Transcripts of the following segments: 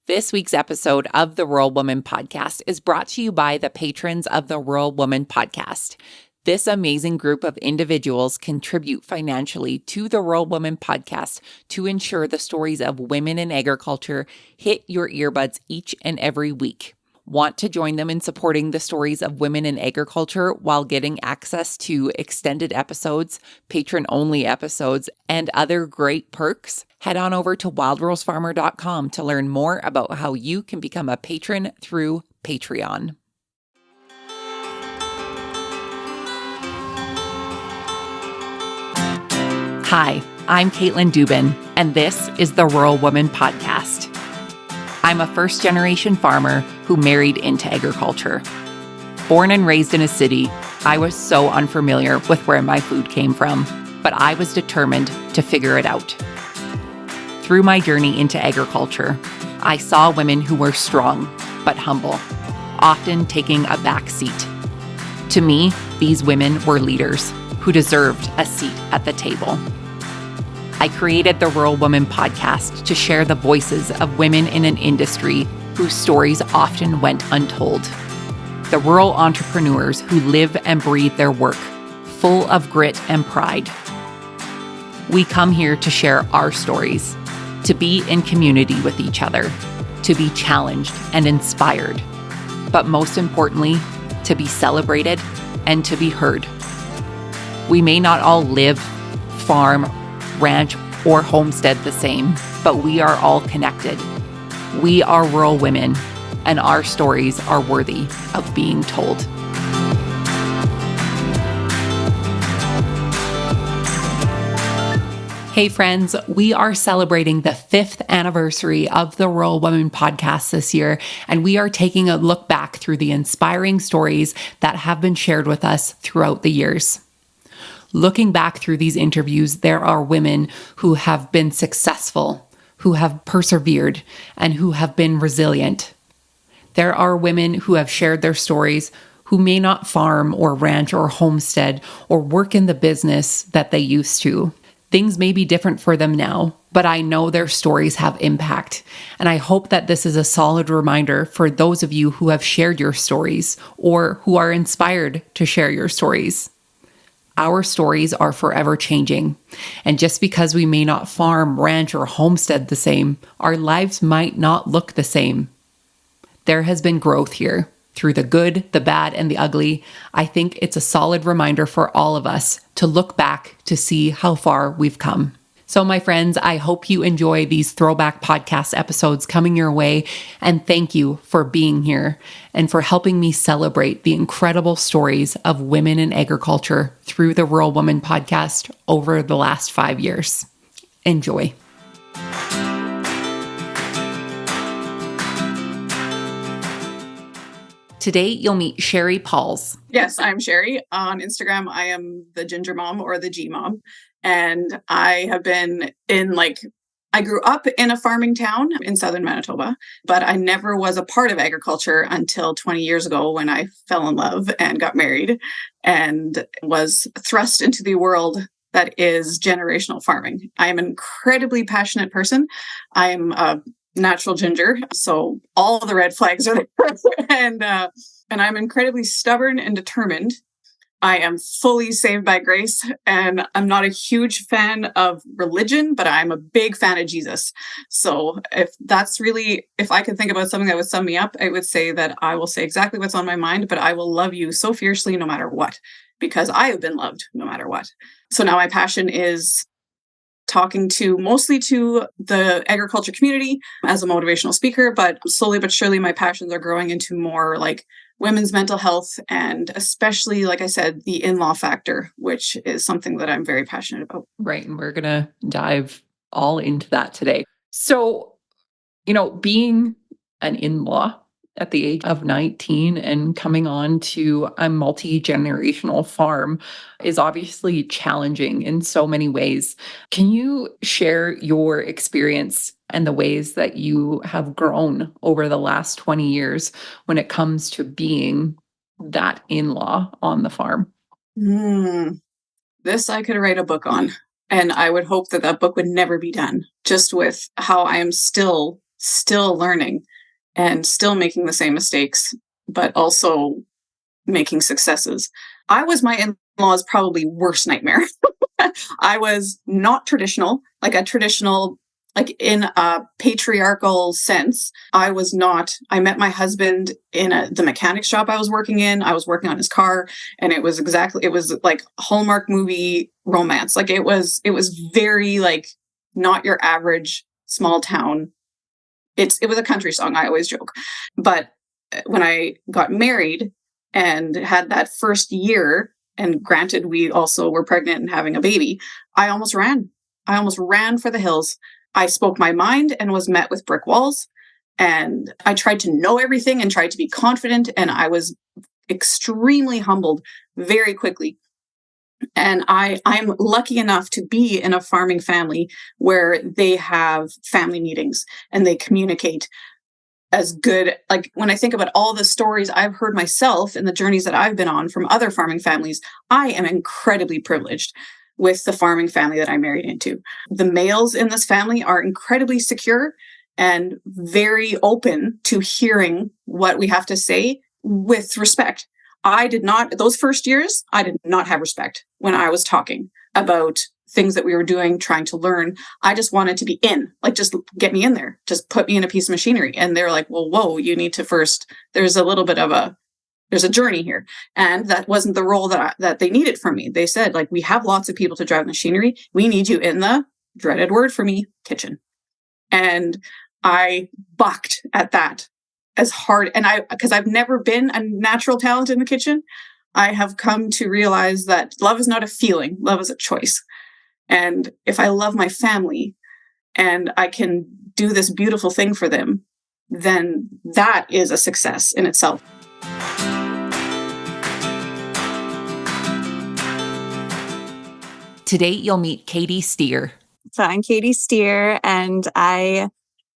This week's episode of the Rural Woman Podcast is brought to you by the patrons of the Rural Woman Podcast. This amazing group of individuals contribute financially to the Rural Woman Podcast to ensure the stories of women in agriculture hit your earbuds each and every week. Want to join them in supporting the stories of women in agriculture while getting access to extended episodes, patron-only episodes, and other great perks? Head on over to wildrosefarmer.com to learn more about how you can become a patron through Patreon. Hi, I'm Caitlin Dubin, and this is the Rural Woman Podcast. I'm a first-generation farmer who married into agriculture. Born and raised in a city, I was so unfamiliar with where my food came from, but I was determined to figure it out. Through my journey into agriculture, I saw women who were strong but humble, often taking a back seat. To me, these women were leaders who deserved a seat at the table. I created the Rural Woman Podcast to share the voices of women in an industry whose stories often went untold. The rural entrepreneurs who live and breathe their work, full of grit and pride. We come here to share our stories, to be in community with each other, to be challenged and inspired, but most importantly, to be celebrated and to be heard. We may not all live, farm, ranch, or homestead the same, but we are all connected. We are rural women, and our stories are worthy of being told. Hey friends, we are celebrating the 5th anniversary of the Rural Women Podcast this year, and we are taking a look back through the inspiring stories that have been shared with us throughout the years. Looking back through these interviews, there are women who have been successful, who have persevered, and who have been resilient. There are women who have shared their stories who may not farm or ranch or homestead or work in the business that they used to. Things may be different for them now, but I know their stories have impact. And I hope that this is a solid reminder for those of you who have shared your stories or who are inspired to share your stories. Our stories are forever changing. And just because we may not farm, ranch, or homestead the same, our lives might not look the same. There has been growth here. Through the good, the bad, and the ugly, I think it's a solid reminder for all of us to look back to see how far we've come. So my friends, I hope you enjoy these throwback podcast episodes coming your way, and thank you for being here and for helping me celebrate the incredible stories of women in agriculture through the Rural Woman Podcast over the last 5 years. Enjoy. Today, you'll meet Sherri Pauls. Yes, I'm Sherri. On Instagram, I am the Ginger Mom or the G Mom. And I have been I grew up in a farming town in southern Manitoba, but I never was a part of agriculture until 20 years ago when I fell in love and got married and was thrust into the world that is generational farming. I am an incredibly passionate person. I am a natural ginger, so all the red flags are there. and I'm incredibly stubborn and determined. I am fully saved by grace, and I'm not a huge fan of religion, but I'm a big fan of Jesus. So if I could think about something that would sum me up, I would say that I will say exactly what's on my mind, but I will love you so fiercely no matter what, because I have been loved no matter what. So now my passion is talking mostly to the agriculture community as a motivational speaker, but slowly but surely my passions are growing into more like women's mental health, and especially, like I said, the in-law factor, which is something that I'm very passionate about. Right. And we're going to dive all into that today. So, being an in-law at the age of 19 and coming on to a multi-generational farm is obviously challenging in so many ways. Can you share your experience and the ways that you have grown over the last 20 years when it comes to being that in-law on the farm? This I could write a book on, and I would hope that book would never be done, just with how I am still still learning and still making the same mistakes, but also making successes. I was my in-laws' probably worst nightmare. I was not traditional, like a traditional, like in a patriarchal sense. I was not. I met my husband in the mechanic shop I was working in. I was working on his car, and it was like Hallmark movie romance. Like it was very like not your average small town. It was a country song. I always joke, but when I got married and had that first year, and granted, we also were pregnant and having a baby, I almost ran. I almost ran for the hills. I spoke my mind and was met with brick walls. And I tried to know everything and tried to be confident. And I was extremely humbled very quickly. And I'm lucky enough to be in a farming family where they have family meetings and they communicate as good. Like when I think about all the stories I've heard myself and the journeys that I've been on from other farming families, I am incredibly privileged with the farming family that I married into. The males in this family are incredibly secure and very open to hearing what we have to say with respect. Those first years, I did not have respect when I was talking about things that we were doing, trying to learn. I just wanted to be in, like, just get me in there, just put me in a piece of machinery. And they're like, well, whoa, you need to first, there's a journey here. And that wasn't the role that they needed from me. They said, like, we have lots of people to drive machinery. We need you in the dreaded word for me, kitchen. And I bucked at that as hard. And because I've never been a natural talent in the kitchen, I have come to realize that love is not a feeling. Love is a choice. And if I love my family and I can do this beautiful thing for them, then that is a success in itself. Today, you'll meet Katie Steere. So I'm Katie Steere, and I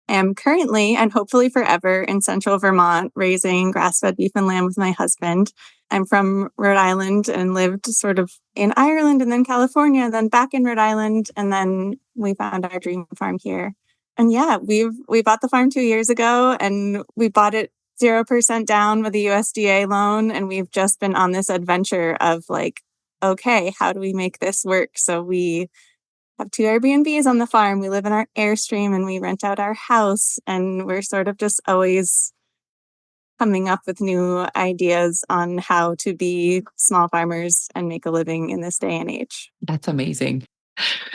am currently and hopefully forever in central Vermont raising grass-fed beef and lamb with my husband. I'm from Rhode Island and lived sort of in Ireland and then California, then back in Rhode Island, and then we found our dream farm here. And yeah, we bought the farm 2 years ago, and we bought it 0% down with a USDA loan, and we've just been on this adventure of like, okay, how do we make this work? So we have 2 Airbnbs on the farm. We live in our Airstream and we rent out our house. And we're sort of just always coming up with new ideas on how to be small farmers and make a living in this day and age. That's amazing.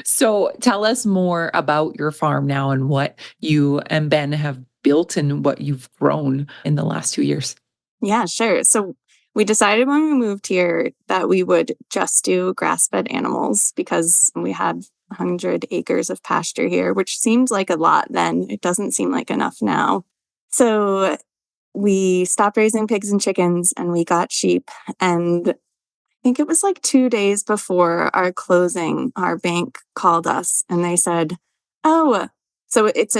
So tell us more about your farm now and what you and Ben have built and what you've grown in the last 2 years. Yeah, sure. So we decided when we moved here that we would just do grass-fed animals because we had 100 acres of pasture here, which seemed like a lot then. It doesn't seem like enough now. So we stopped raising pigs and chickens and we got sheep. And I think it was like 2 days before our closing, our bank called us and they said, oh, so it's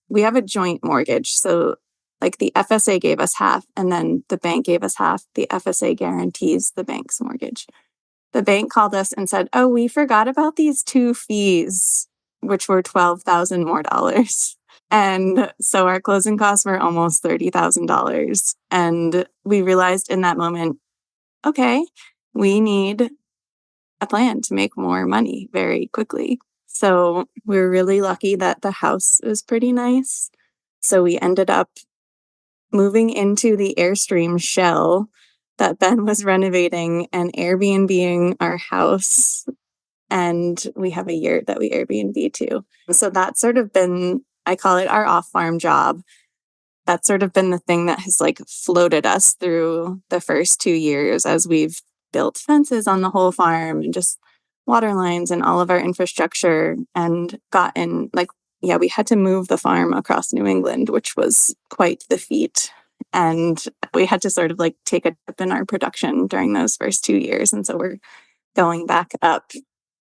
we have a joint mortgage. So like the FSA gave us half and then the bank gave us half. The FSA guarantees the bank's mortgage. The bank called us and said, oh, we forgot about these 2 fees, which were $12,000 more. And so our closing costs were almost $30,000. And we realized in that moment, okay, we need a plan to make more money very quickly. So we're really lucky that the house is pretty nice. So we ended up moving into the Airstream shell that Ben was renovating and Airbnb-ing our house. And we have a yurt that we Airbnb too. So that's sort of been, I call it our off-farm job. That's sort of been the thing that has like floated us through the first 2 years as we've built fences on the whole farm and just water lines and all of our infrastructure and gotten like, yeah, we had to move the farm across New England, which was quite the feat. And we had to sort of like take a dip in our production during those first 2 years. And so we're going back up.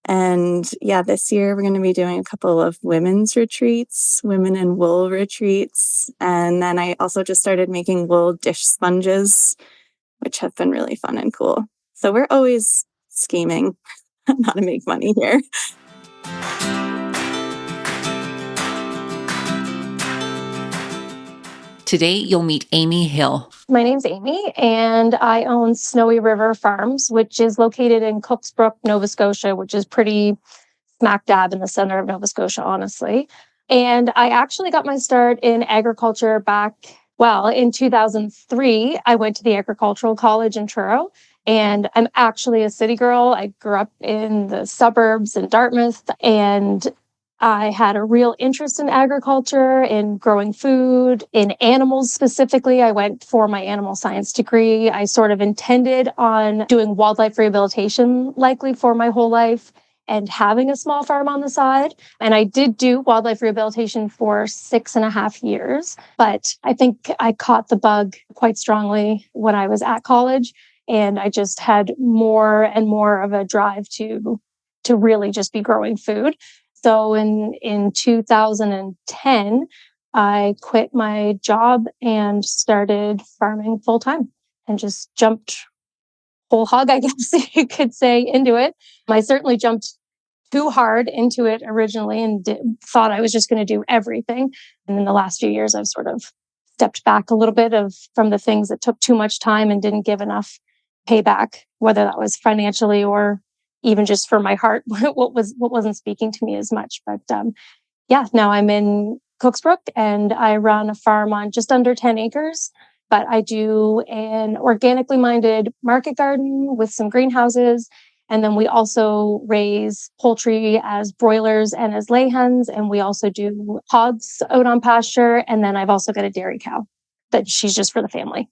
And yeah, this year we're going to be doing a couple of women's retreats, women in wool retreats. And then I also just started making wool dish sponges, which have been really fun and cool. So we're always scheming on how to make money here. Today, you'll meet Amy Hill. My name's Amy, and I own Snowy River Farms, which is located in Cooksbrook, Nova Scotia, which is pretty smack dab in the center of Nova Scotia, honestly. And I actually got my start in agriculture in 2003. I went to the agricultural college in Truro, and I'm actually a city girl. I grew up in the suburbs in Dartmouth, and I had a real interest in agriculture, in growing food, in animals specifically. I went for my animal science degree. I sort of intended on doing wildlife rehabilitation likely for my whole life and having a small farm on the side. And I did do wildlife rehabilitation for 6.5 years, but I think I caught the bug quite strongly when I was at college. And I just had more and more of a drive to really just be growing food. So in 2010, I quit my job and started farming full time and just jumped whole hog, I guess you could say, into it. I certainly jumped too hard into it originally and thought I was just going to do everything. And in the last few years, I've sort of stepped back a little bit from the things that took too much time and didn't give enough payback, whether that was financially or even just for my heart, what wasn't speaking to me as much. But now I'm in Cooksbrook and I run a farm on just under 10 acres. But I do an organically minded market garden with some greenhouses. And then we also raise poultry as broilers and as lay hens. And we also do hogs out on pasture. And then I've also got a dairy cow that she's just for the family.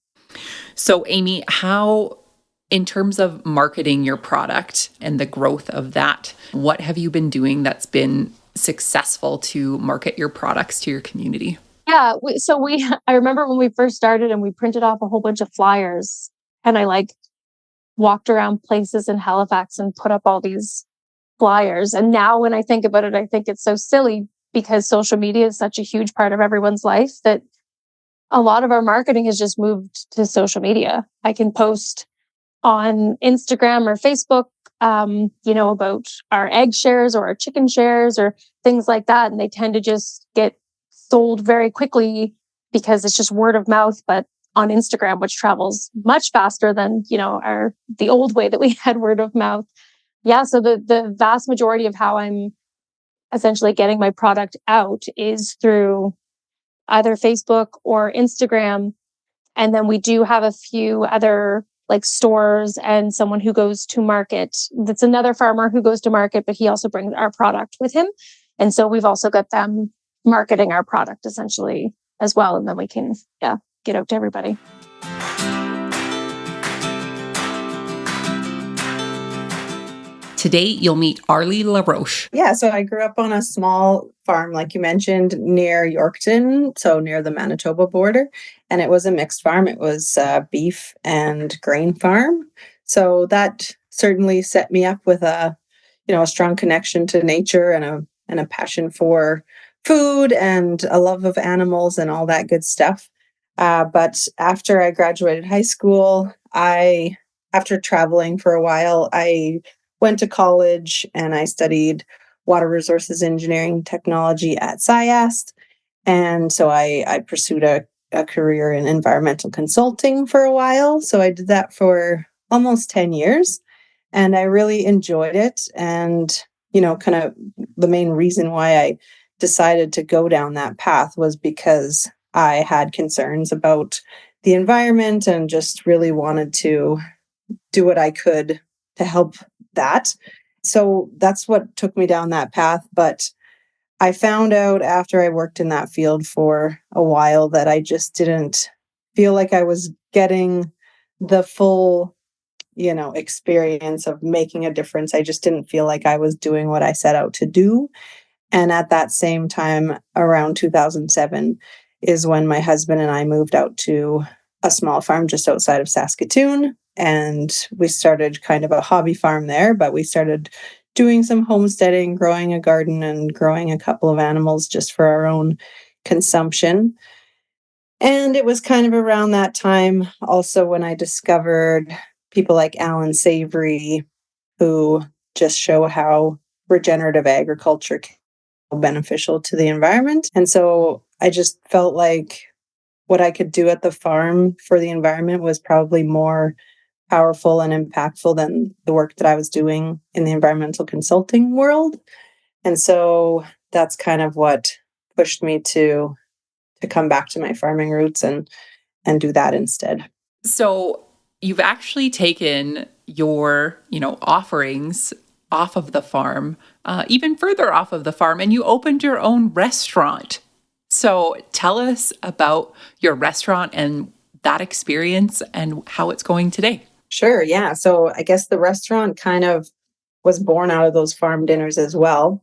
So, Amy, how, in terms of marketing your product and the growth of that, what have you been doing that's been successful to market your products to your community? Yeah, I remember when we first started and we printed off a whole bunch of flyers and I walked around places in Halifax and put up all these flyers. And now when I think about it, I think it's so silly because social media is such a huge part of everyone's life that a lot of our marketing has just moved to social media. I can post on Instagram or Facebook, about our egg shares or our chicken shares or things like that. And they tend to just get sold very quickly because it's just word of mouth, but on Instagram, which travels much faster than, the old way that we had word of mouth. Yeah. So the vast majority of how I'm essentially getting my product out is through either Facebook or Instagram. And then we do have a few other stores and someone who goes to market. That's another farmer who goes to market, but he also brings our product with him. And so we've also got them marketing our product essentially as well. And then we can, get out to everybody. Today, you'll meet Arlie Laroche. Yeah, so I grew up on a small farm, like you mentioned, near Yorkton, so near the Manitoba border. And it was a mixed farm. It was a beef and grain farm. So that certainly set me up with a strong connection to nature and a passion for food and a love of animals and all that good stuff. But after I graduated high school, after traveling for a while, I went to college and I studied water resources engineering technology at SciAst. And so I pursued a career in environmental consulting for a while. So I did that for almost 10 years and I really enjoyed it. And, kind of the main reason why I decided to go down that path was because I had concerns about the environment and just really wanted to do what I could to help that. So that's what took me down that path. But I found out after I worked in that field for a while that I just didn't feel like I was getting the full, experience of making a difference. I just didn't feel like I was doing what I set out to do. And at that same time, around 2007, is when my husband and I moved out to a small farm just outside of Saskatoon. And we started kind of a hobby farm there, but we started doing some homesteading, growing a garden and growing a couple of animals just for our own consumption. And it was kind of around that time also when I discovered people like Alan Savory, who just show how regenerative agriculture can be beneficial to the environment. And so I just felt like what I could do at the farm for the environment was probably more powerful and impactful than the work that I was doing in the environmental consulting world. And so that's kind of what pushed me to come back to my farming roots and do that instead. So you've actually taken your, offerings off of the farm, even further off of the farm, and you opened your own restaurant. So tell us about your restaurant and that experience and how it's going today. Sure, yeah. So I guess the restaurant kind of was born out of those farm dinners as well.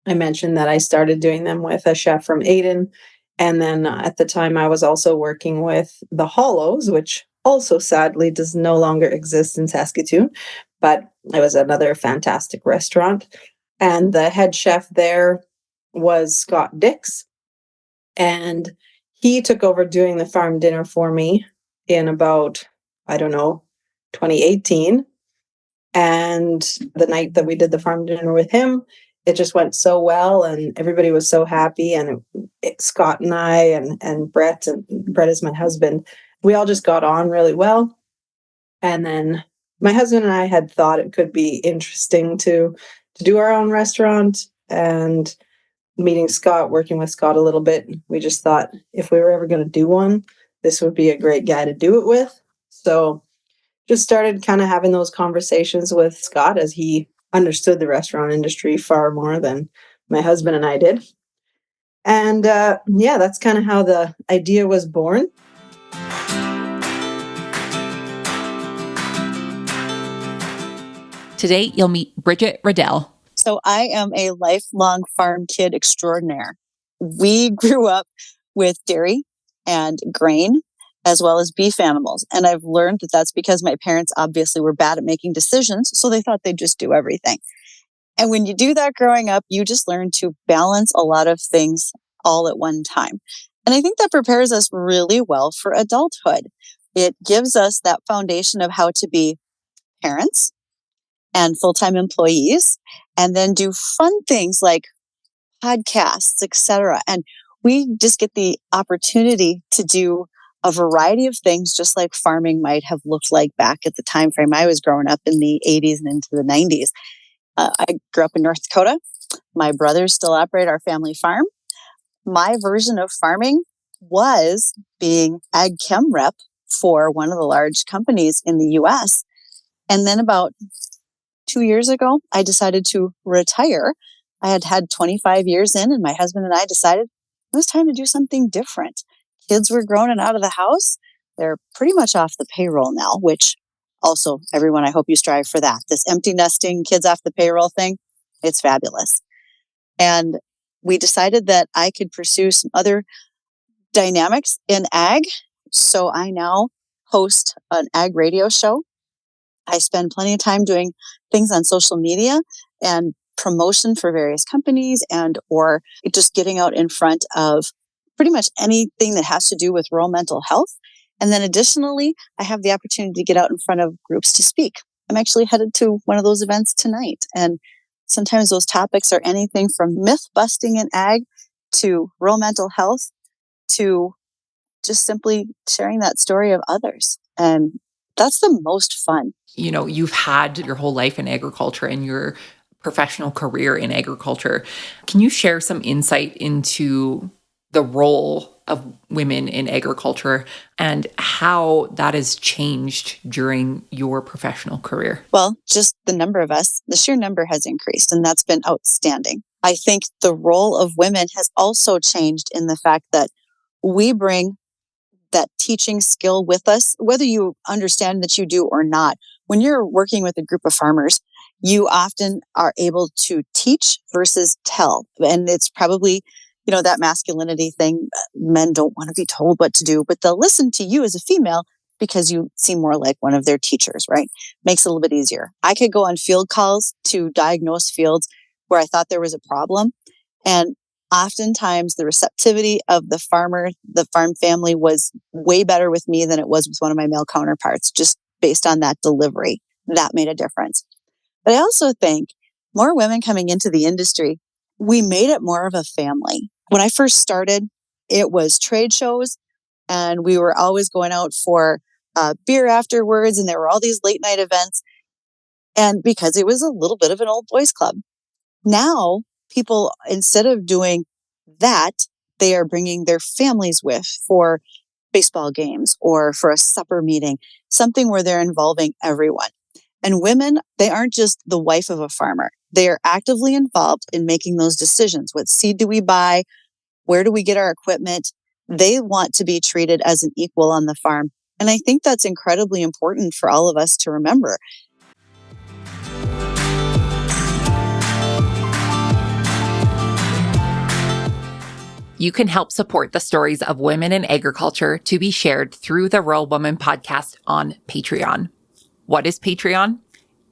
I mentioned that I started doing them with a chef from Aden. And then at the time, I was also working with the Hollows, which also sadly does no longer exist in Saskatoon, but it was another fantastic restaurant. And the head chef there was Scott Dix. And he took over doing the farm dinner for me in about, 2018. And the night that we did the farm dinner with him, it just went so well and everybody was so happy. And Scott and I and Brett is my husband, we all just got on really well. And then my husband and I had thought it could be interesting to do our own restaurant. And meeting Scott, working with Scott a little bit, we just thought if we were ever going to do one, this would be a great guy to do it with. So just started kind of having those conversations with Scott as he understood the restaurant industry far more than my husband and I did. And that's kind of how the idea was born. Today, you'll meet Bridgette Readel. So I am a lifelong farm kid extraordinaire. We grew up with dairy and grain, as well as beef animals. And I've learned that that's because my parents obviously were bad at making decisions, so they thought they'd just do everything. And when you do that growing up, you just learn to balance a lot of things all at one time. And I think that prepares us really well for adulthood. It gives us that foundation of how to be parents and full-time employees, and then do fun things like podcasts, etc. And we just get the opportunity to do a variety of things, just like farming might have looked like back at the time frame I was growing up in the 80s and into the 90s. I grew up in North Dakota. My brothers still operate our family farm. My version of farming was being ag chem rep for one of the large companies in the US. And then about 2 years ago, I decided to retire. I had had 25 years in, and my husband and I decided it was time to do something different. Kids were grown and out of the house. They're pretty much off the payroll now, which also, everyone, I hope you strive for that. This empty nesting, kids off the payroll thing, it's fabulous. And we decided that I could pursue some other dynamics in ag. So I now host an ag radio show. I spend plenty of time doing things on social media and promotion for various companies and or just getting out in front of pretty much anything that has to do with rural mental health. And then additionally, I have the opportunity to get out in front of groups to speak. I'm actually headed to one of those events tonight. And sometimes those topics are anything from myth busting in ag to rural mental health to just simply sharing that story of others. And that's the most fun. You've had your whole life in agriculture and your professional career in agriculture. Can you share some insight into the role of women in agriculture and how that has changed during your professional career? Well, just the number of us, the sheer number has increased, and that's been outstanding. I think the role of women has also changed in the fact that we bring that teaching skill with us, whether you understand that you do or not. When you're working with a group of farmers, you often are able to teach versus tell. And it's probably, that masculinity thing. Men don't want to be told what to do, but they'll listen to you as a female because you seem more like one of their teachers, right? Makes it a little bit easier. I could go on field calls to diagnose fields where I thought there was a problem. And oftentimes the receptivity of the farmer, the farm family was way better with me than it was with one of my male counterparts, just based on that delivery. That made a difference. But I also think more women coming into the industry, we made it more of a family. When I first started, it was trade shows And we were always going out for beer afterwards. And there were all these late night events. And because it was a little bit of an old boys club. Now, people, instead of doing that, they are bringing their families with for baseball games or for a supper meeting, something where they're involving everyone. And women, they aren't just the wife of a farmer. They are actively involved in making those decisions. What seed do we buy? Where do we get our equipment? They want to be treated as an equal on the farm. And I think that's incredibly important for all of us to remember. You can help support the stories of women in agriculture to be shared through the Rural Woman podcast on Patreon. What is Patreon?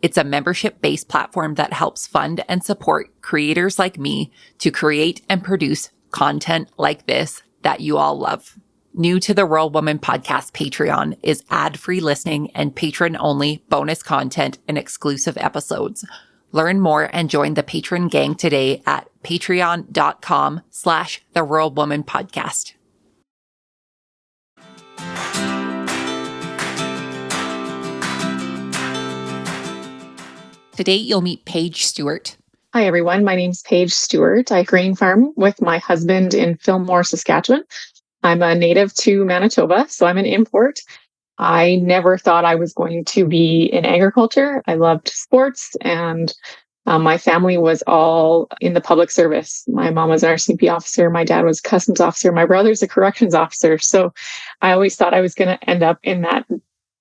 It's a membership-based platform that helps fund and support creators like me to create and produce content like this that you all love. New to the Rural Woman podcast Patreon is ad-free listening and patron-only bonus content and exclusive episodes. Learn more and join the patron gang today at patreon.com/The Rural Woman Podcast. Today, you'll meet Paige Stewart. Hi, everyone. My name's Paige Stewart. I grain farm with my husband in Fillmore, Saskatchewan. I'm a native to Manitoba, so I'm an import. I never thought I was going to be in agriculture. I loved sports, and my family was all in the public service. My mom was an RCMP officer. My dad was a customs officer. My brother's a corrections officer. So I always thought I was going to end up in that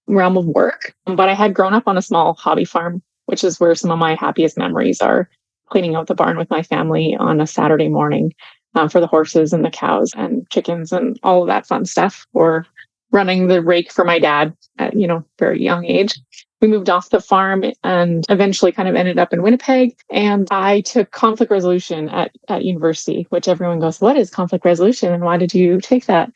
realm of work. But I had grown up on a small hobby farm, which is where some of my happiest memories are, cleaning out the barn with my family on a Saturday morning for the horses and the cows and chickens and all of that fun stuff, or running the rake for my dad at, very young age. We moved off the farm and eventually kind of ended up in Winnipeg. And I took conflict resolution at university, which everyone goes, what is conflict resolution? And why did you take that?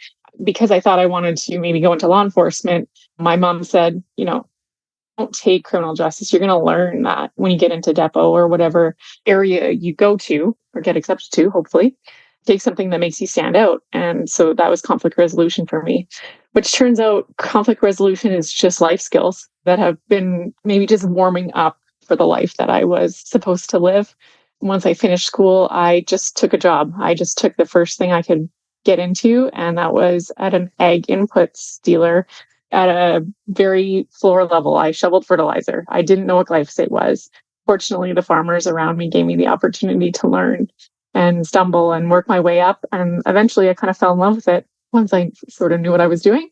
Because I thought I wanted to maybe go into law enforcement. My mom said, don't take criminal justice. You're going to learn that when you get into depot or whatever area you go to or get accepted to, hopefully. Take something that makes you stand out. And so that was conflict resolution for me, which turns out conflict resolution is just life skills that have been maybe just warming up for the life that I was supposed to live. Once I finished school, I just took a job. I just took the first thing I could get into, and that was at an ag inputs dealer at a very floor level. I shoveled fertilizer. I didn't know what glyphosate was. Fortunately, the farmers around me gave me the opportunity to learn and stumble and work my way up. And eventually I kind of fell in love with it once I sort of knew what I was doing,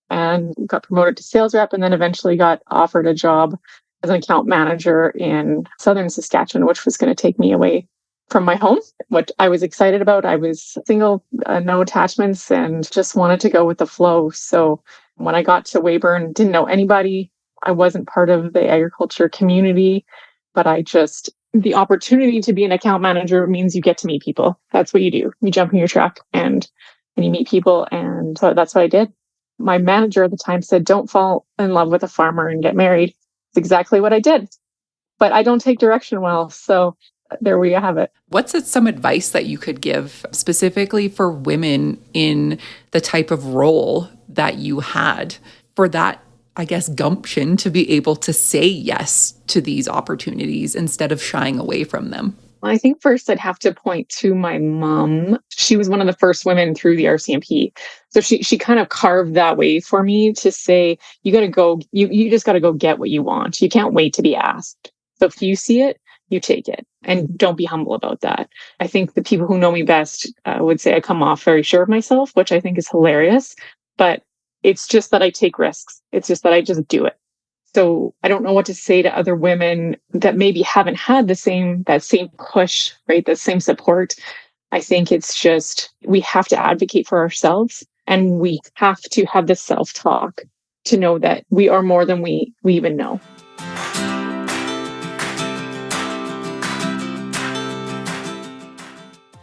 and got promoted to sales rep, and then eventually got offered a job as an account manager in southern Saskatchewan, which was going to take me away from my home, what I was excited about. I was single, no attachments, and just wanted to go with the flow. So when I got to Weyburn, didn't know anybody. I wasn't part of the agriculture community, but the opportunity to be an account manager means you get to meet people. That's what you do. You jump in your truck and you meet people. And so that's what I did. My manager at the time said, don't fall in love with a farmer and get married. It's exactly what I did. But I don't take direction well. So there we have it. What's some advice that you could give specifically for women in the type of role that you had for that, I guess, gumption to be able to say yes to these opportunities instead of shying away from them? I think first I'd have to point to my mom. She was one of the first women through the RCMP. So she kind of carved that way for me to say, you got to go, you just got to go get what you want. You can't wait to be asked. So if you see it, you take it, and don't be humble about that. I think the people who know me best would say I come off very sure of myself, which I think is hilarious, but it's just that I take risks. It's just that I just do it. So I don't know what to say to other women that maybe haven't had that same push, right? The same support. I think it's just, we have to advocate for ourselves, and we have to have the self-talk to know that we are more than we even know.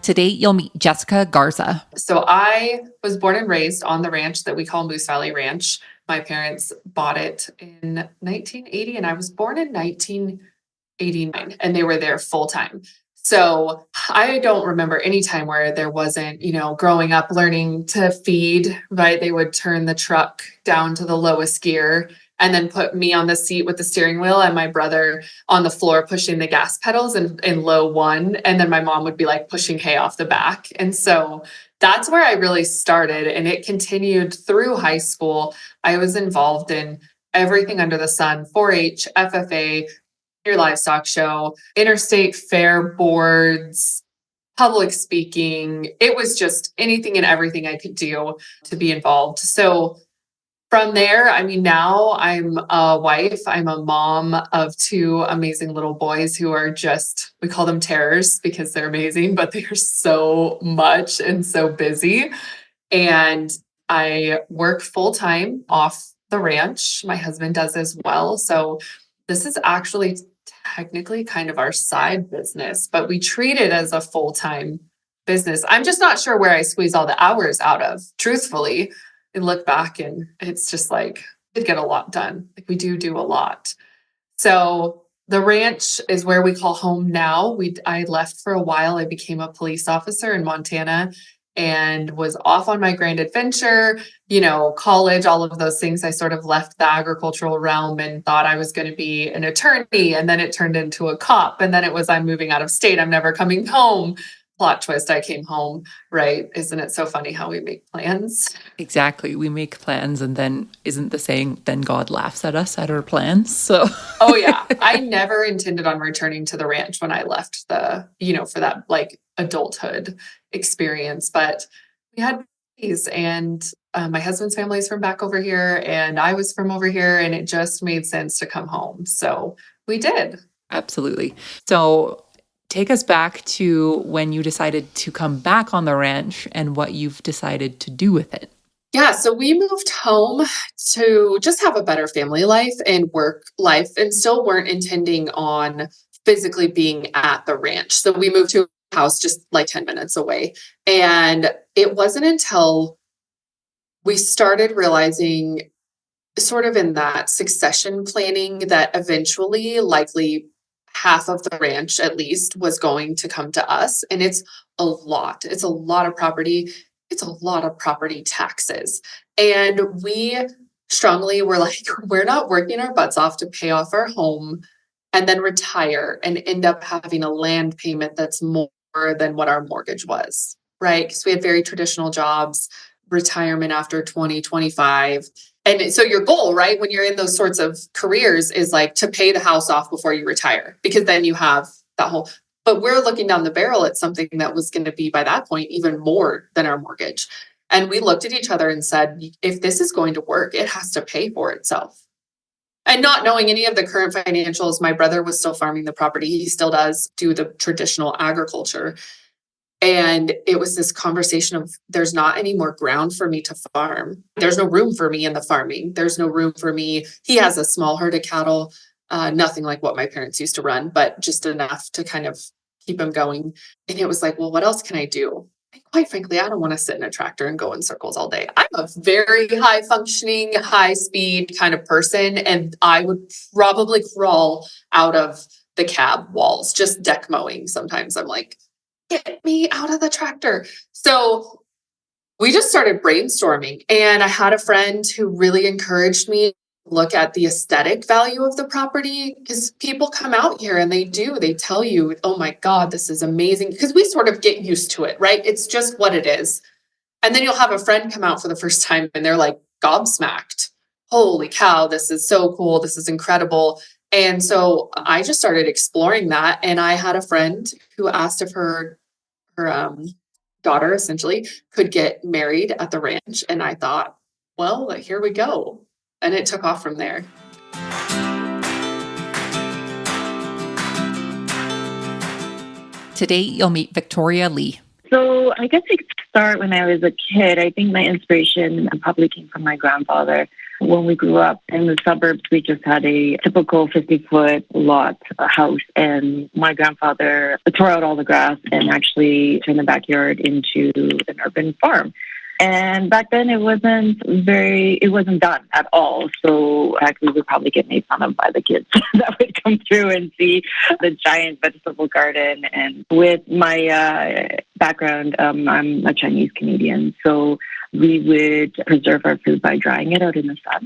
Today, you'll meet Jessica Garza. So I was born and raised on the ranch that we call Moose Valley Ranch. My parents bought it in 1980, and I was born in 1989, and they were there full time. So I don't remember any time where there wasn't, growing up learning to feed, right? They would turn the truck down to the lowest gear and then put me on the seat with the steering wheel and my brother on the floor pushing the gas pedals in low one. And then my mom would be like pushing hay off the back. And so that's where I really started, and it continued through high school. I was involved in everything under the sun: 4-H, FFA, your livestock show, interstate fair boards, public speaking. It was just anything and everything I could do to be involved. So from there, now I'm a wife. I'm a mom of 2 amazing little boys who are just, we call them terrors because they're amazing, but they're so much and so busy. And I work full time off the ranch. My husband does as well. So this is actually technically kind of our side business, but we treat it as a full-time business. I'm just not sure where I squeeze all the hours out of, truthfully. I look back and it's just like, we get a lot done. Like we do a lot. So the ranch is where we call home now. I left for a while. I became a police officer in Montana and was off on my grand adventure, college, all of those things. I sort of left the agricultural realm and thought I was going to be an attorney. And then it turned into a cop. And then it was, I'm moving out of state. I'm never coming home. Plot twist, I came home, right? Isn't it so funny how we make plans? Exactly. We make plans, and then isn't the saying, then God laughs at us at our plans? So. Oh yeah. I never intended on returning to the ranch when I left for that like adulthood experience, but we had babies, and my husband's family is from back over here and I was from over here, and it just made sense to come home. So we did. Absolutely. So take us back to when you decided to come back on the ranch and what you've decided to do with it. Yeah, so we moved home to just have a better family life and work life, and still weren't intending on physically being at the ranch. So we moved to a house just like 10 minutes away. And it wasn't until we started realizing, sort of in that succession planning, that eventually, likely half of the ranch at least was going to come to us. And it's a lot. It's a lot of property. It's a lot of property taxes. And we strongly were like, we're not working our butts off to pay off our home and then retire and end up having a land payment that's more than what our mortgage was, right? Because we had very traditional jobs, retirement after 20, 25. And so your goal, right, when you're in those sorts of careers is like to pay the house off before you retire, because then you have that whole, but we're looking down the barrel at something that was going to be by that point even more than our mortgage. And we looked at each other and said, if this is going to work, it has to pay for itself. And not knowing any of the current financials, my brother was still farming the property. He still does do the traditional agriculture. And it was this conversation of, there's not any more ground for me to farm. There's no room for me in the farming. There's no room for me. He has a small herd of cattle, nothing like what my parents used to run, but just enough to kind of keep him going. And it was like, well, what else can I do? And quite frankly, I don't want to sit in a tractor and go in circles all day. I'm a very high functioning, high speed kind of person. And I would probably crawl out of the cab walls, just deck mowing. Sometimes I'm like, get me out of the tractor. So we just started brainstorming, and I had a friend who really encouraged me to look at the aesthetic value of the property, because people come out here and they tell you, oh my God, this is amazing. Because we sort of get used to it, right? It's just what it is. And then you'll have a friend come out for the first time and they're like gobsmacked. Holy cow, this is so cool. This is incredible. And so I just started exploring that. And I had a friend who asked if her daughter essentially could get married at the ranch. And I thought, well, here we go. And it took off from there. Today, you'll meet Victoria Lee. So I guess I could start when I was a kid. I think my inspiration probably came from my grandfather. When we grew up in the suburbs, we just had a typical 50-foot lot house, and my grandfather tore out all the grass and actually turned the backyard into an urban farm. And back then it wasn't done at all. So in fact, we would probably get made fun of by the kids that would come through and see the giant vegetable garden. And with my background, I'm a Chinese Canadian. So we would preserve our food by drying it out in the sun.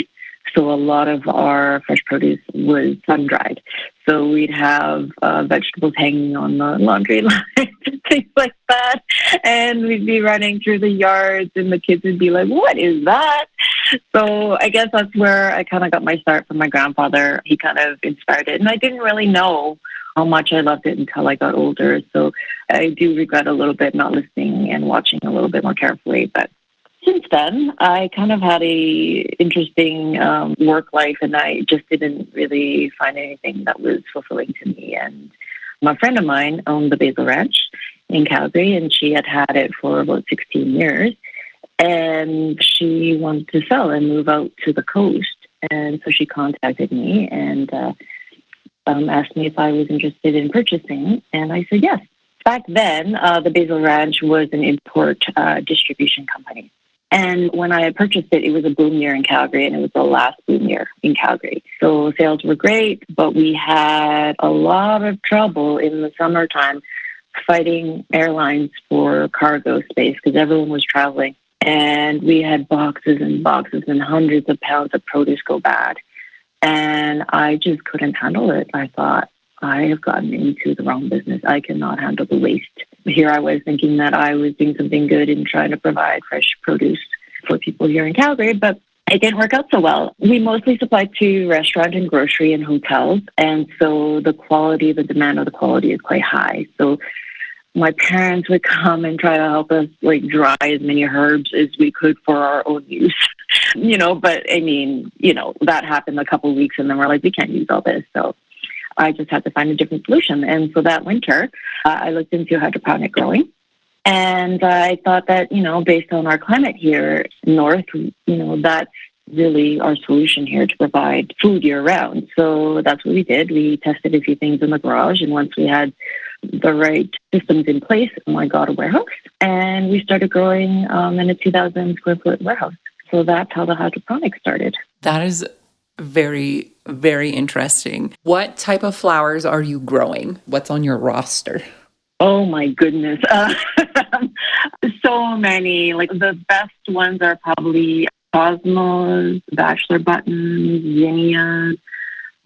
So a lot of our fresh produce was sun-dried. So we'd have vegetables hanging on the laundry line, things like that. And we'd be running through the yards and the kids would be like, what is that? So I guess that's where I kind of got my start from my grandfather. He kind of inspired it. And I didn't really know how much I loved it until I got older. So I do regret a little bit not listening and watching a little bit more carefully. But since then, I kind of had a interesting work life, and I just didn't really find anything that was fulfilling to me. And my friend of mine owned the Basil Ranch in Calgary, and she had had it for about 16 years. And she wanted to sell and move out to the coast. And so she contacted me and asked me if I was interested in purchasing. And I said yes. Back then, the Basil Ranch was an import distribution company. And when I purchased it, it was a boom year in Calgary, and it was the last boom year in Calgary. So sales were great, but we had a lot of trouble in the summertime fighting airlines for cargo space because everyone was traveling. And we had boxes and boxes and hundreds of pounds of produce go bad. And I just couldn't handle it. I thought, I have gotten into the wrong business. I cannot handle the waste. Here I was thinking that I was doing something good and trying to provide fresh produce for people here in Calgary, but it didn't work out so well. We mostly supplied to restaurant and grocery and hotels, and so the demand of the quality is quite high. So my parents would come and try to help us dry as many herbs as we could for our own use, but I mean, that happened a couple of weeks and then we're like, we can't use all this. So I just had to find a different solution. And so that winter, I looked into hydroponic growing. And I thought that, based on our climate here north, that's really our solution here to provide food year round. So that's what we did. We tested a few things in the garage. And once we had the right systems in place, I got a warehouse. And we started growing in a 2,000 square foot warehouse. So that's how the hydroponics started. That is very, very interesting. What type of flowers are you growing? What's on your roster? Oh my goodness. So many. The best ones are probably cosmos, bachelor buttons, zinnias,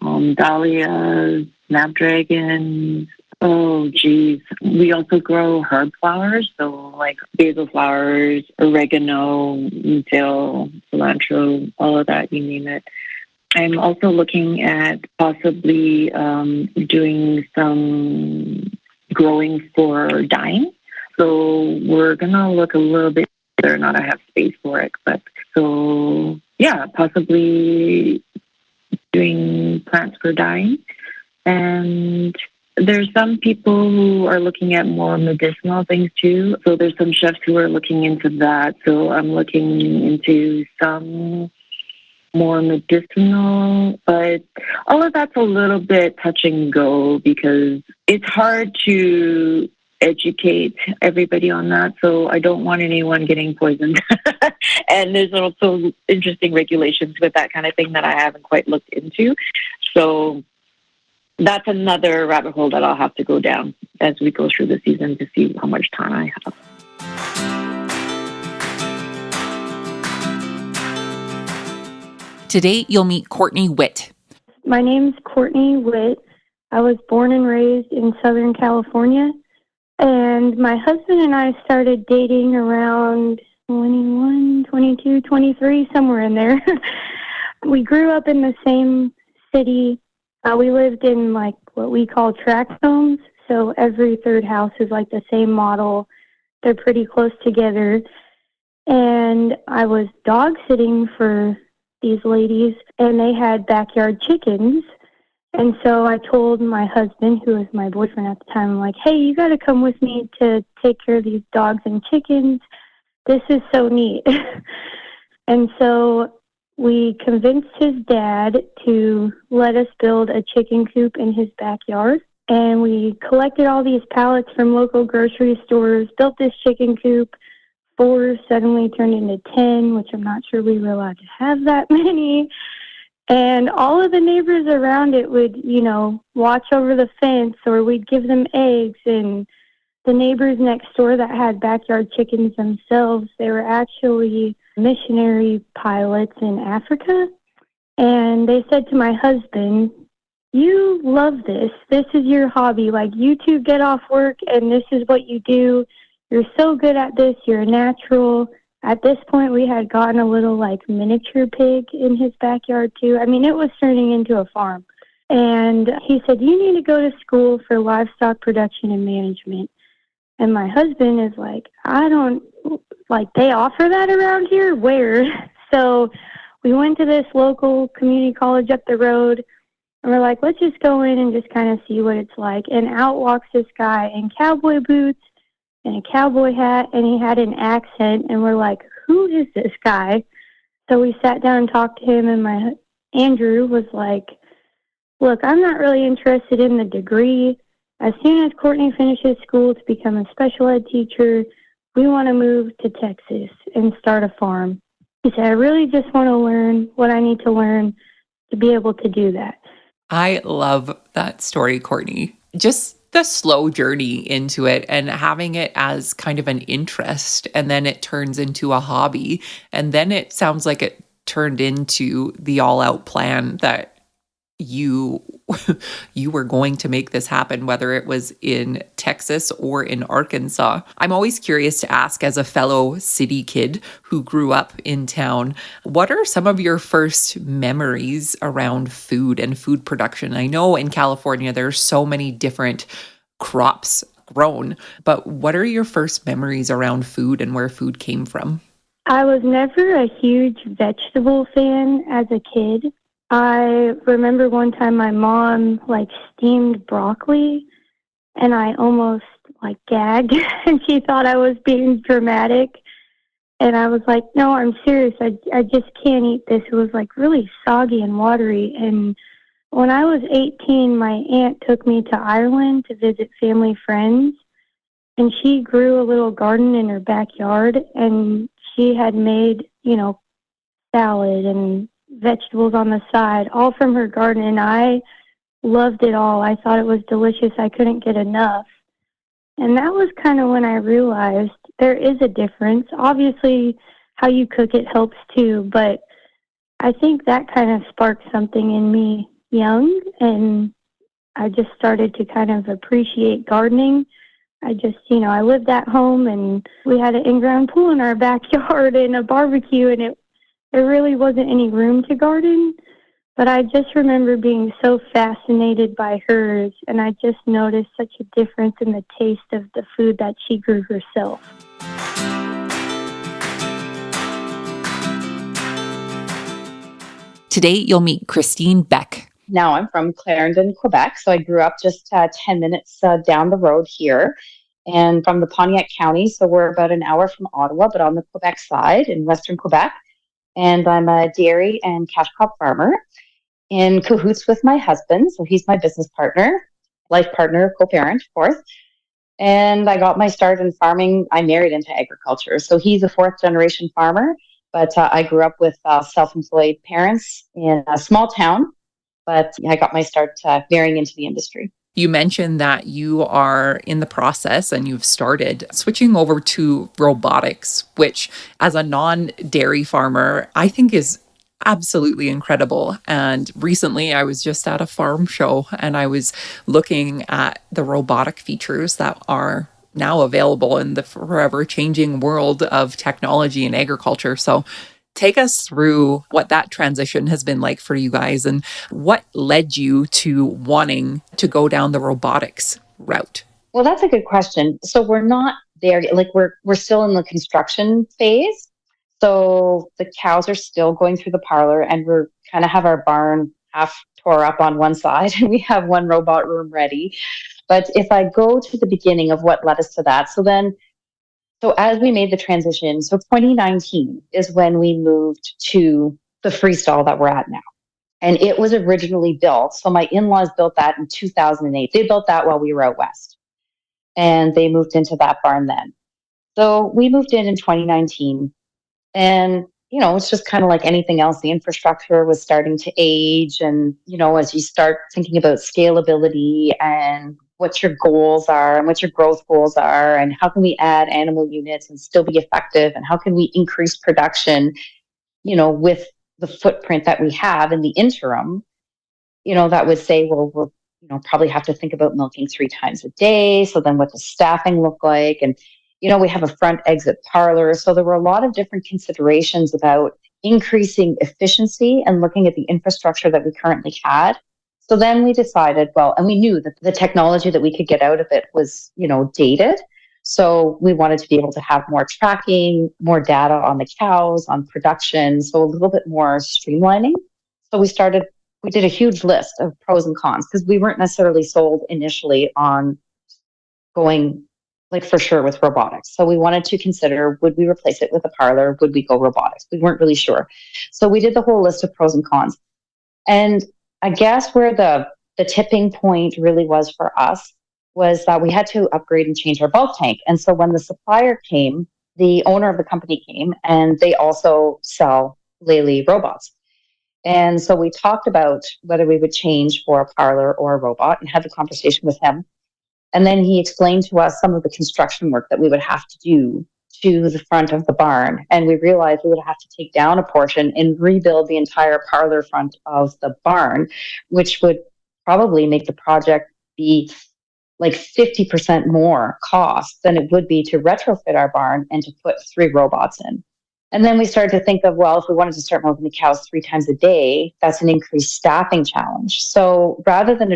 dahlias, snapdragons. Oh, geez. We also grow herb flowers, so basil flowers, oregano, dill, cilantro, all of that, you name it. I'm also looking at possibly doing some growing for dyeing. So we're going to look a little bit whether or not I have space for it. But so, yeah, possibly doing plants for dyeing. And there's some people who are looking at more medicinal things too. So there's some chefs who are looking into that. So I'm looking into some more medicinal, but all of that's a little bit touch and go because it's hard to educate everybody on that. So I don't want anyone getting poisoned. And there's also interesting regulations with that kind of thing that I haven't quite looked into. So that's another rabbit hole that I'll have to go down as we go through the season to see how much time I have. Today, you'll meet Courtney Witt. My name's Courtney Witt. I was born and raised in Southern California, and my husband and I started dating around 21, 22, 23, somewhere in there. We grew up in the same city. We lived in what we call tract homes, so every third house is the same model. They're pretty close together. And I was dog sitting for these ladies, and they had backyard chickens. And so I told my husband, who was my boyfriend at the time, hey, you got to come with me to take care of these dogs and chickens. This is so neat. And so we convinced his dad to let us build a chicken coop in his backyard. And we collected all these pallets from local grocery stores, built this chicken coop, 4 suddenly turned into 10, which I'm not sure we were allowed to have that many. And all of the neighbors around it would, watch over the fence, or we'd give them eggs. And the neighbors next door that had backyard chickens themselves, they were actually missionary pilots in Africa. And they said to my husband, "You love this. This is your hobby. Like, you two get off work and this is what you do. You're so good at this. You're a natural." At this point, we had gotten a little miniature pig in his backyard too. I mean, it was turning into a farm. And he said, "You need to go to school for livestock production and management." And my husband is like, "I don't, they offer that around here? Where?" So we went to this local community college up the road, and we're like, let's just go in and just kind of see what it's like. And out walks this guy in cowboy boots and a cowboy hat, and he had an accent, and we're like, who is this guy? So we sat down and talked to him, and Andrew was like, "Look, I'm not really interested in the degree. As soon as Courtney finishes school to become a special ed teacher, we want to move to Texas and start a farm." He said, "I really just want to learn what I need to learn to be able to do that." I love that story, Courtney. Just the slow journey into it and having it as kind of an interest, and then it turns into a hobby. And then it sounds like it turned into the all-out plan that you were going to make this happen, whether it was in Texas or in Arkansas. I'm always curious to ask, as a fellow city kid who grew up in town, what are some of your first memories around food and food production? I know in California there's so many different crops grown, but what are your first memories around food and where food came from? I was never a huge vegetable fan as a kid. I remember one time my mom steamed broccoli, and I almost gagged, and she thought I was being dramatic. And I was like, "No, I'm serious. I just can't eat this." It was really soggy and watery. And when I was 18, my aunt took me to Ireland to visit family friends, and she grew a little garden in her backyard, and she had made, salad and vegetables on the side, all from her garden, and I loved it all. I thought it was delicious. I couldn't get enough. And that was kind of when I realized there is a difference. Obviously, how you cook it helps too, but I think that kind of sparked something in me young, and I just started to kind of appreciate gardening. I lived at home, and we had an in-ground pool in our backyard and a barbecue, and there really wasn't any room to garden, but I just remember being so fascinated by hers, and I just noticed such a difference in the taste of the food that she grew herself. Today, you'll meet Kristine Beck. Now, I'm from Clarendon, Quebec, so I grew up just 10 minutes down the road here, and from the Pontiac County, so we're about an hour from Ottawa, but on the Quebec side in Western Quebec. And I'm a dairy and cash crop farmer in cahoots with my husband. So he's my business partner, life partner, co-parent, of course. And I got my start in farming. I married into agriculture. So he's a fourth generation farmer, but I grew up with self-employed parents in a small town, but I got my start marrying into the industry. You mentioned that you are in the process and you've started switching over to robotics, which as a non-dairy farmer, I think is absolutely incredible. And recently I was just at a farm show and I was looking at the robotic features that are now available in the forever changing world of technology and agriculture. So take us through what that transition has been like for you guys and what led you to wanting to go down the robotics route. Well, that's a good question. So we're not there, we're still in the construction phase. So the cows are still going through the parlor, and we're kind of have our barn half tore up on one side and we have one robot room ready. But if I go to the beginning of what led us to that, so as we made the transition, so 2019 is when we moved to the freestall that we're at now. And it was originally built. So my in-laws built that in 2008. They built that while we were out west. And they moved into that barn then. So we moved in 2019, and it's just kind of like anything else. The infrastructure was starting to age, and as you start thinking about scalability and what your goals are and what your growth goals are, and how can we add animal units and still be effective, and how can we increase production, with the footprint that we have in the interim, that would say, well, we'll, probably have to think about milking 3 times a day. So then what does staffing look like? And, we have a front exit parlor. So there were a lot of different considerations about increasing efficiency and looking at the infrastructure that we currently had. So then we decided, and we knew that the technology that we could get out of it was, dated. So we wanted to be able to have more tracking, more data on the cows, on production. So a little bit more streamlining. So we did a huge list of pros and cons because we weren't necessarily sold initially on going for sure with robotics. So we wanted to consider, would we replace it with a parlor? Would we go robotics? We weren't really sure. So we did the whole list of pros and cons. And I guess where the tipping point really was for us was that we had to upgrade and change our bulk tank. And so when the supplier came, the owner of the company came, and they also sell Lely robots. And so we talked about whether we would change for a parlor or a robot and had the conversation with him. And then he explained to us some of the construction work that we would have to do to the front of the barn. And we realized we would have to take down a portion and rebuild the entire parlor front of the barn, which would probably make the project be 50% more cost than it would be to retrofit our barn and to put 3 robots in. And then we started to think of, if we wanted to start milking the cows 3 times a day, that's an increased staffing challenge. So rather than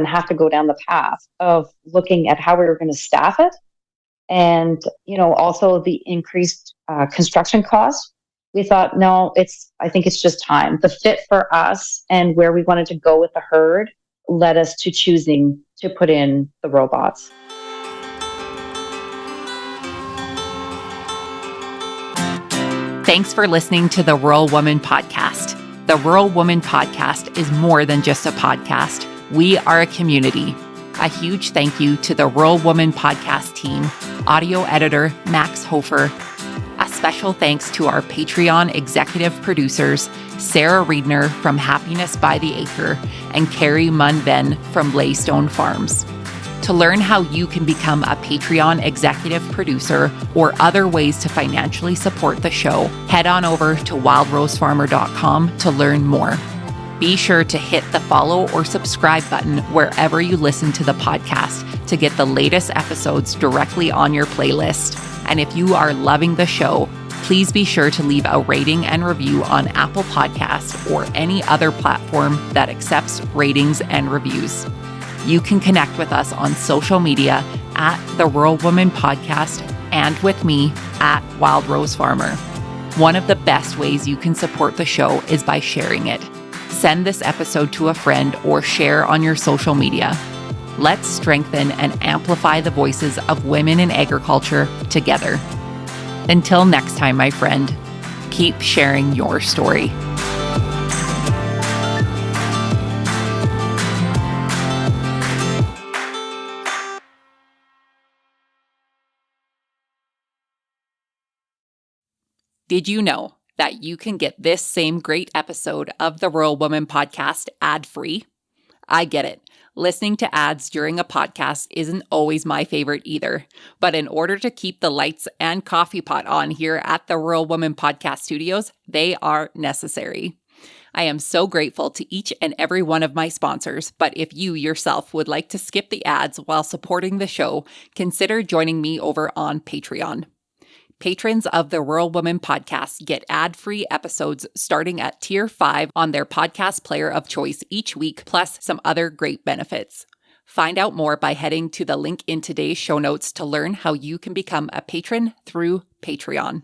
have to go down the path of looking at how we were going to staff it, and also the increased construction costs, we thought, no, I think it's just time. The fit for us and where we wanted to go with the herd led us to choosing to put in the robots. Thanks for listening to the Rural Woman Podcast. The Rural Woman Podcast is more than just a podcast. We are a community. A huge thank you to the Rural Woman Podcast team, audio editor Max Hofer. A special thanks to our Patreon executive producers, Sarah Reedner from Happiness by the Acre and Carrie Munven from Laystone Farms. To learn how you can become a Patreon executive producer or other ways to financially support the show, head on over to wildrosefarmer.com to learn more. Be sure to hit the follow or subscribe button wherever you listen to the podcast to get the latest episodes directly on your playlist. And if you are loving the show, please be sure to leave a rating and review on Apple Podcasts or any other platform that accepts ratings and reviews. You can connect with us on social media at The Rural Woman Podcast and with me at Wild Rose Farmer. One of the best ways you can support the show is by sharing it. Send this episode to a friend or share on your social media. Let's strengthen and amplify the voices of women in agriculture together. Until next time, my friend, keep sharing your story. Did you know that you can get this same great episode of the Rural Woman Podcast ad-free? I get it. Listening to ads during a podcast isn't always my favorite either. But in order to keep the lights and coffee pot on here at the Rural Woman Podcast Studios, they are necessary. I am so grateful to each and every one of my sponsors, but if you yourself would like to skip the ads while supporting the show, consider joining me over on Patreon. Patrons of the Rural Woman Podcast get ad-free episodes starting at Tier 5 on their podcast player of choice each week, plus some other great benefits. Find out more by heading to the link in today's show notes to learn how you can become a patron through Patreon.